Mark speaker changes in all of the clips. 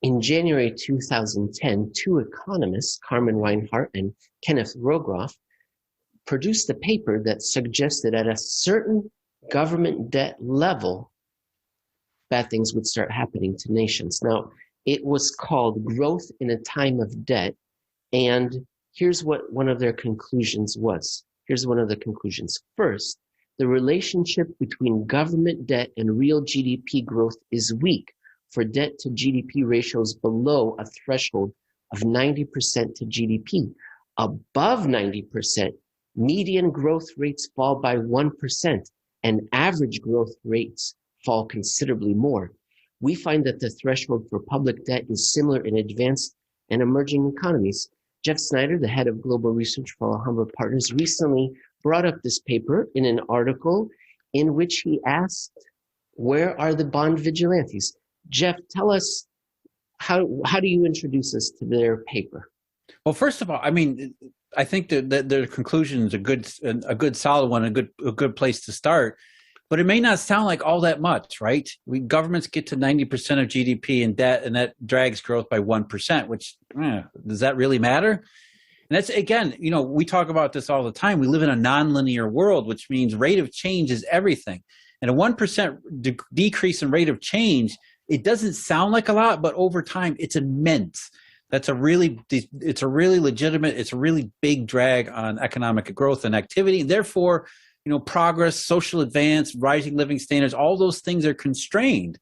Speaker 1: In January 2010, two economists, Carmen Reinhart and Kenneth Rogoff, produced a paper that suggested at a certain government debt level, bad things would start happening to nations. Now, it was called Growth in a Time of Debt, and here's what one of their conclusions was. Here's one of the conclusions. First, the relationship between government debt and real GDP growth is weak for debt to GDP ratios below a threshold of 90% to GDP. Above 90%, median growth rates fall by 1%, and average growth rates fall considerably more. We find that the threshold for public debt is similar in advanced and emerging economies. Jeff Snider, the head of global research for Alhambra Partners, recently brought up this paper in an article in which he asked, where are the bond vigilantes? Jeff, tell us, how do you introduce us to their paper?
Speaker 2: Well, first of all, I mean, I think that their conclusion is a good solid one, a good place to start. But it may not sound like all that much, right? Governments get to 90% of GDP in debt, and that drags growth by 1%, which, does that really matter? And that's, again, we talk about this all the time. We live in a nonlinear world, which means rate of change is everything. And a 1% decrease in rate of change, it doesn't sound like a lot, but over time, it's immense. It's a really legitimate, it's a really big drag on economic growth and activity. Therefore, progress, social advance, rising living standards, all those things are constrained.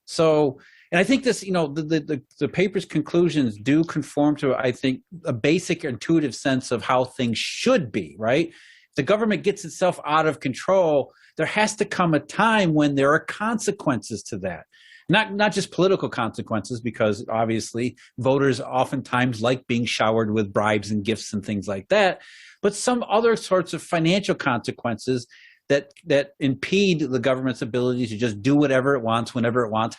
Speaker 2: So, and I think this, the paper's conclusions do conform to, I think, a basic intuitive sense of how things should be, right? If the government gets itself out of control, there has to come a time when there are consequences to that. Not just political consequences, because obviously voters oftentimes like being showered with bribes and gifts and things like that, but some other sorts of financial consequences that impede the government's ability to just do whatever it wants, whenever it wants,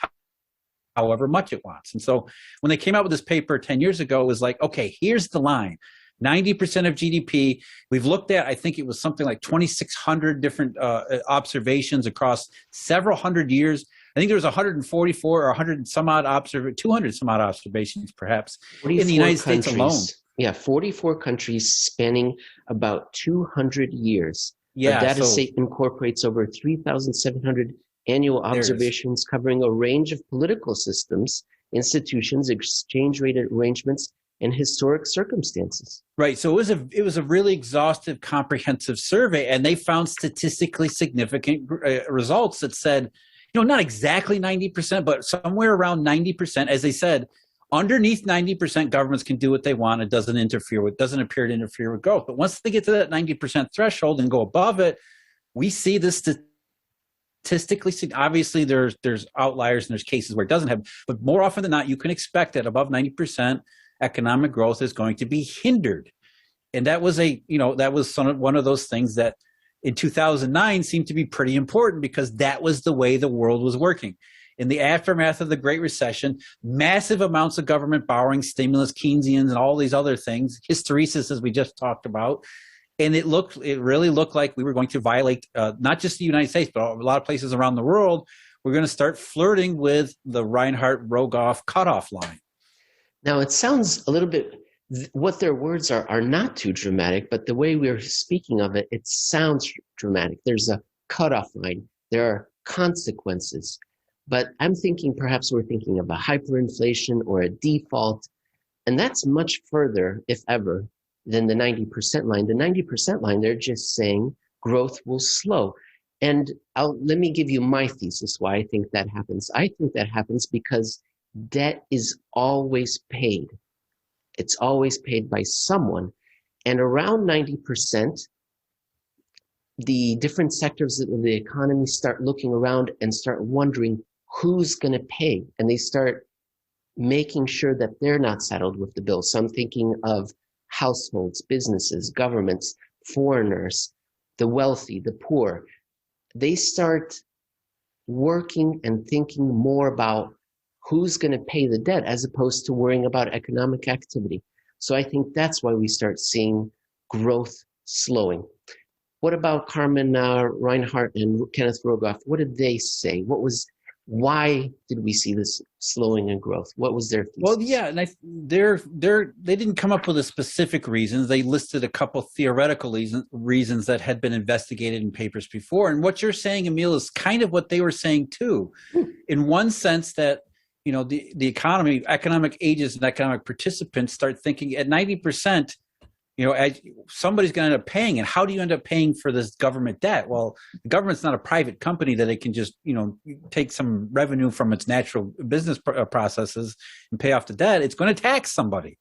Speaker 2: however much it wants. And so when they came out with this paper 10 years ago, it was like, okay, here's the line. 90% of GDP. We've looked at, I think it was something like 2,600 different observations across several hundred years. I think there was 144 or 100 some odd 200 some odd observations, perhaps, in the United States alone.
Speaker 1: Yeah, 44 countries spanning about 200 years.
Speaker 2: Yeah,
Speaker 1: our data set incorporates over 3,700 annual observations covering a range of political systems, institutions, exchange rate arrangements, and historic circumstances.
Speaker 2: Right. So it was a really exhaustive, comprehensive survey, and they found statistically significant results that said, not exactly 90%, but somewhere around 90%. As they said, underneath 90%, governments can do what they want. It doesn't appear to interfere with growth. But once they get to that 90% threshold and go above it, we see this statistically. Obviously, there's outliers and there's cases where it doesn't have, but more often than not, you can expect that above 90%, economic growth is going to be hindered. And that was one of those things that in 2009 seemed to be pretty important, because that was the way the world was working. In the aftermath of the Great Recession, massive amounts of government borrowing, stimulus, Keynesians, and all these other things, hysteresis, as we just talked about. And it really looked like we were going to violate not just the United States, but a lot of places around the world. We're going to start flirting with the Reinhart-Rogoff cutoff line.
Speaker 1: Now, it sounds a little bit, what their words are not too dramatic, but the way we're speaking of it, it sounds dramatic. There's a cutoff line. There are consequences. But I'm thinking perhaps we're thinking of a hyperinflation or a default, and that's much further, if ever, than the 90% line. The 90% line, they're just saying growth will slow. And let me give you my thesis why I think that happens. I think that happens because debt is always paid. It's always paid by someone. And around 90%, the different sectors of the economy start looking around and start wondering who's going to pay. And they start making sure that they're not saddled with the bill. So I'm thinking of households, businesses, governments, foreigners, the wealthy, the poor. They start working and thinking more about who's going to pay the debt as opposed to worrying about economic activity. So I think that's why we start seeing growth slowing. What about Carmen Reinhart and Kenneth Rogoff? What did they say? What was Why did we see this slowing in growth? What was their thesis?
Speaker 2: Well, yeah, and they didn't come up with a specific reasons. They listed a couple theoretical reasons that had been investigated in papers before. And what you're saying, Emil, is kind of what they were saying too, in one sense that the economy, economic agents and economic participants start thinking at 90%. Somebody's going to end up paying. And how do you end up paying for this government debt? Well, the government's not a private company that it can just, take some revenue from its natural business processes and pay off the debt. It's going to tax somebody,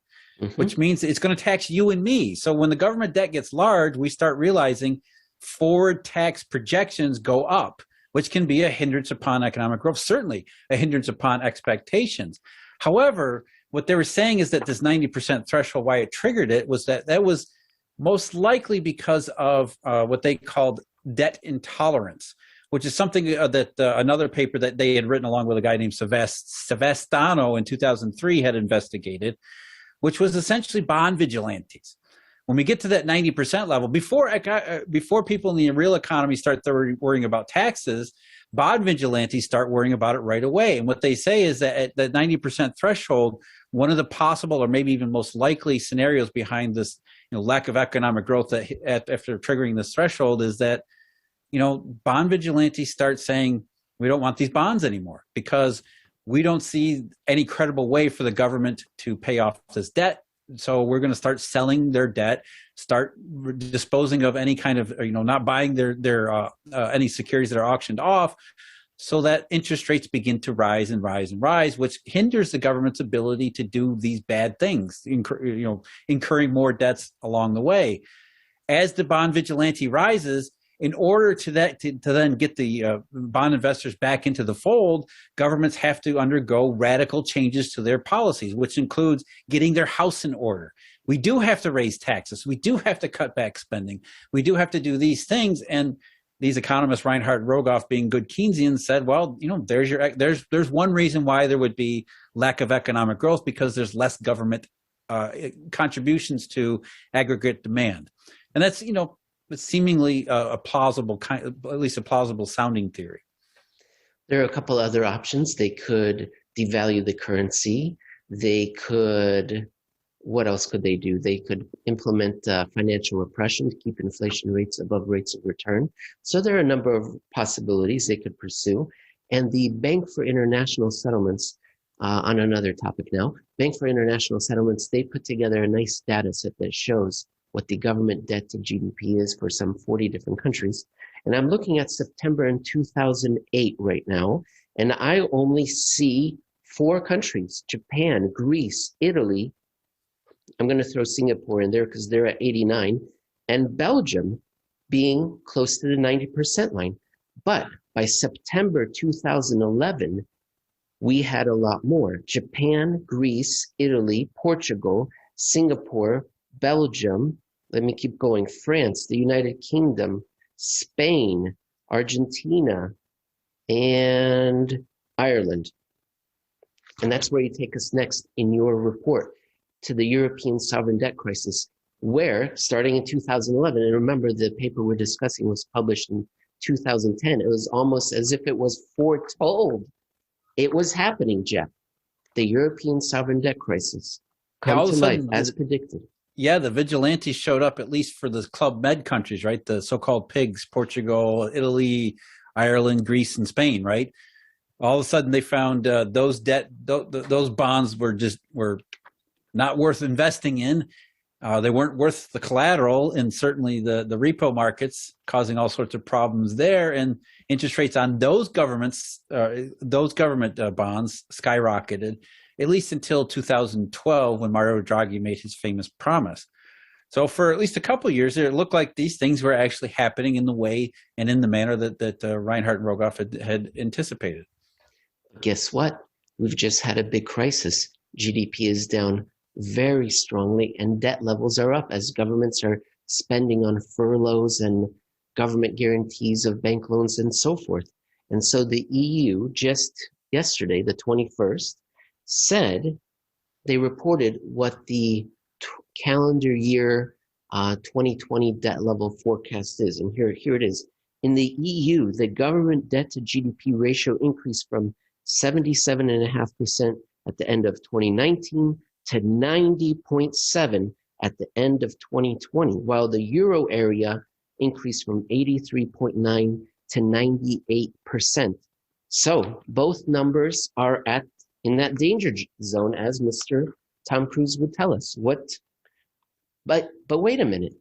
Speaker 2: which means it's going to tax you and me. So when the government debt gets large, we start realizing forward tax projections go up, which can be a hindrance upon economic growth, certainly a hindrance upon expectations. However, what they were saying is that this 90% threshold, why it triggered it, was that was most likely because of what they called debt intolerance, which is something that another paper that they had written along with a guy named Savastano in 2003 had investigated, which was essentially bond vigilantes. When we get to that 90% level, before people in the real economy start worrying about taxes, bond vigilantes start worrying about it right away. And what they say is that at the 90% threshold, one of the possible or maybe even most likely scenarios behind this lack of economic growth that after triggering this threshold is that bond vigilantes start saying, we don't want these bonds anymore because we don't see any credible way for the government to pay off this debt. So we're going to start selling their debt, start disposing of any kind of, not buying their any securities that are auctioned off, so that interest rates begin to rise and rise and rise, which hinders the government's ability to do these bad things, incurring more debts along the way. As the bond vigilante rises, in order to then get the bond investors back into the fold, governments have to undergo radical changes to their policies, which includes getting their house in order. We do have to raise taxes. We do have to cut back spending. We do have to do these things. And these economists, Reinhart and Rogoff, being good Keynesians, said, well, there's one reason why there would be lack of economic growth, because there's less government contributions to aggregate demand. And that's, seemingly a plausible at least a plausible sounding theory.
Speaker 1: There are a couple other options. They could devalue the currency. They could, what else could they do? They could implement financial repression to keep inflation rates above rates of return. So there are a number of possibilities they could pursue. And the Bank for International Settlements, on another topic now, Bank for International Settlements, they put together a nice data set that shows what the government debt to GDP is for some 40 different countries. And I'm looking at September in 2008 right now, and I only see 4 countries: Japan, Greece, Italy. I'm going to throw Singapore in there because they're at 89, and Belgium being close to the 90% line. But by September 2011, we had a lot more. Japan, Greece, Italy, Portugal, Singapore, Belgium, let me keep going, France, the United Kingdom, Spain, Argentina, and Ireland. And that's where you take us next in your report, to the European sovereign debt crisis, where starting in 2011, and remember the paper we're discussing was published in 2010, it was almost as if it was foretold. It was happening, Jeff. The European sovereign debt crisis come to life as predicted.
Speaker 2: Yeah, the vigilantes showed up, at least for the Club Med countries, right? The so-called pigs: Portugal, Italy, Ireland, Greece, and Spain, right? All of a sudden, they found those bonds were not worth investing in. They weren't worth the collateral, and certainly the repo markets, causing all sorts of problems there. And interest rates on those government bonds skyrocketed, at least until 2012, when Mario Draghi made his famous promise. So for at least a couple of years, it looked like these things were actually happening in the way and in the manner that Reinhart and Rogoff had anticipated.
Speaker 1: Guess what? We've just had a big crisis. GDP is down very strongly, and debt levels are up as governments are spending on furloughs and government guarantees of bank loans and so forth. And so the EU just yesterday, the 21st, said they reported what the calendar year 2020 debt level forecast is. And here it is. In the EU, the government debt to GDP ratio increased from 77.5% at the end of 2019 to 90.7 at the end of 2020, while the euro area increased from 83.9 to 98%. So both numbers are in that danger zone, as Mr. Tom Cruise would tell us. But wait a minute,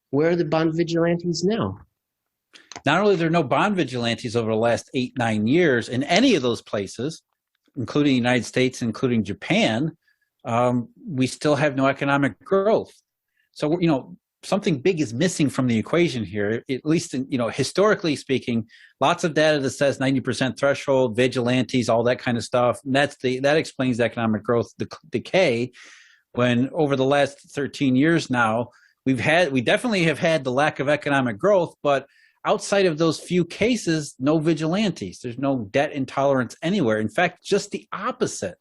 Speaker 1: where are the bond vigilantes now?
Speaker 2: Not only are there no bond vigilantes over the last 8-9 years in any of those places, including the United States, including Japan, we still have no economic growth. So, something big is missing from the equation here, at least, historically speaking. Lots of data that says 90% threshold, vigilantes, all that kind of stuff. And that explains the economic growth decay, when over the last 13 years now, we definitely have had the lack of economic growth, but outside of those few cases, no vigilantes. There's no debt intolerance anywhere. In fact, just the opposite.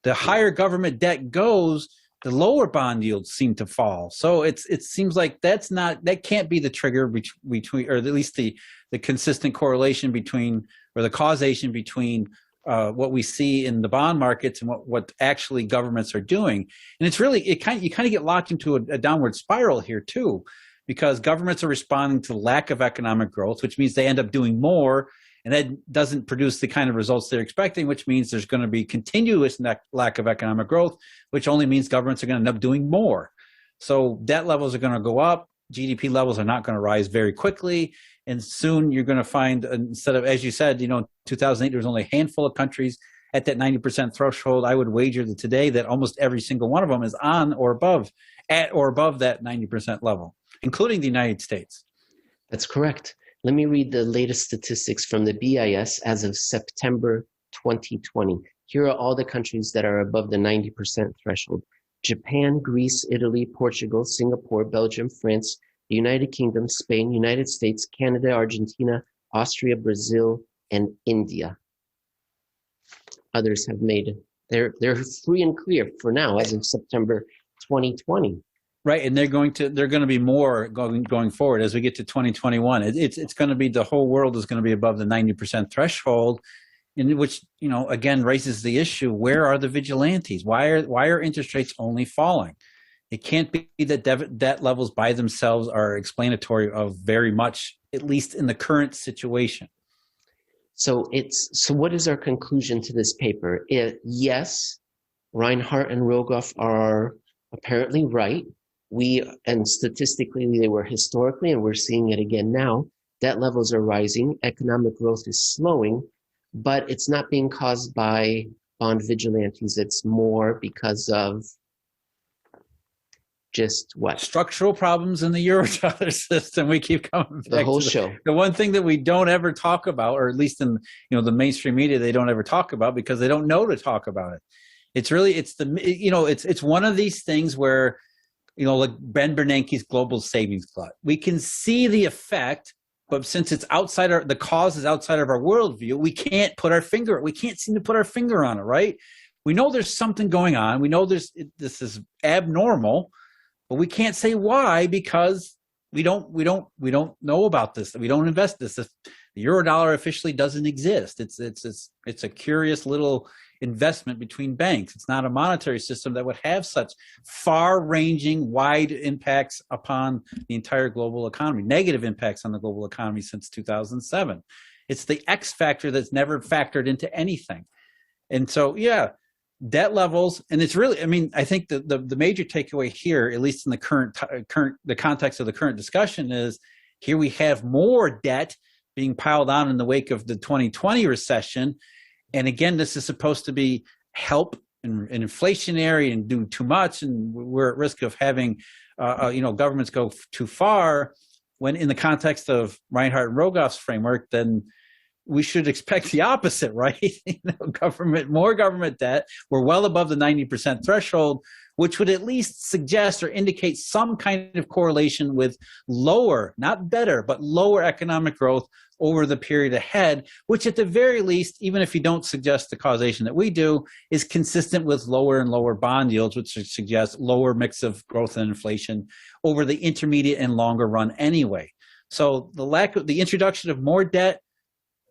Speaker 2: The higher government debt goes, the lower bond yields seem to fall. So it seems like that can't be the trigger between, or at least the consistent correlation between, or the causation between what we see in the bond markets and what actually governments are doing. And it's really, you kind of get locked into a downward spiral here too, because governments are responding to lack of economic growth, which means they end up doing more, and that doesn't produce the kind of results they're expecting, which means there's going to be continuous lack of economic growth, which only means governments are going to end up doing more. So debt levels are going to go up, GDP levels are not going to rise very quickly, and soon you're going to find, instead of, as you said, in 2008, there was only a handful of countries at that 90% threshold. I would wager that today that almost every single one of them is on or above, at or above that 90% level, including the United States.
Speaker 1: That's correct. Let me read the latest statistics from the BIS as of September 2020. Here are all the countries that are above the 90% threshold: Japan, Greece, Italy, Portugal, Singapore, Belgium, France, the United Kingdom, Spain, United States, Canada, Argentina, Austria, Brazil, and India. Others have made, they're free and clear for now as of September 2020.
Speaker 2: Right, and they're going to be more going forward as we get to 2021. It's going to be, the whole world is going to be above the 90% threshold, in which, again, raises the issue: where are the vigilantes? Why are interest rates only falling? It can't be that debt levels by themselves are explanatory of very much, at least in the current situation.
Speaker 1: So what is our conclusion to this paper? Yes, Reinhart and Rogoff are apparently right. And statistically, they were historically, and we're seeing it again now. Debt levels are rising, economic growth is slowing, but it's not being caused by bond vigilantes. It's more because of just what?
Speaker 2: Structural problems in the Eurodollar system. We keep coming back
Speaker 1: the whole
Speaker 2: to
Speaker 1: show.
Speaker 2: The one thing that we don't ever talk about, or at least in the mainstream media, they don't ever talk about because they don't know to talk about it. It's one of these things where, like Ben Bernanke's global savings glut. We can see the effect, but since it's the cause is outside of our worldview, we can't seem to put our finger on it, right? We know there's something going on. We know this is abnormal, but we can't say why, because we don't know about this. We don't invest this. The Eurodollar officially doesn't exist. It's a curious little investment between banks. It's not a monetary system that would have such far-ranging, wide impacts upon the entire global economy, negative impacts on the global economy since 2007. It's the X factor that's never factored into anything. And so, debt levels, and it's really, I think the major takeaway here, at least in the context of the current discussion, is here we have more debt being piled on in the wake of the 2020 recession. And again, this is supposed to be help and inflationary and do too much, and we're at risk of having governments go too far. When in the context of Reinhart and Rogoff's framework, then we should expect the opposite, right? More government debt. We're well above the 90% threshold, which would at least suggest or indicate some kind of correlation with lower, not better, but lower economic growth over the period ahead, which at the very least, even if you don't suggest the causation that we do, is consistent with lower and lower bond yields, which suggests lower mix of growth and inflation over the intermediate and longer run anyway. So the introduction of more debt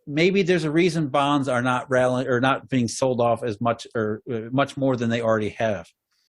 Speaker 2: maybe there's a reason bonds are not rallying or not being sold off as much or much more than they already have.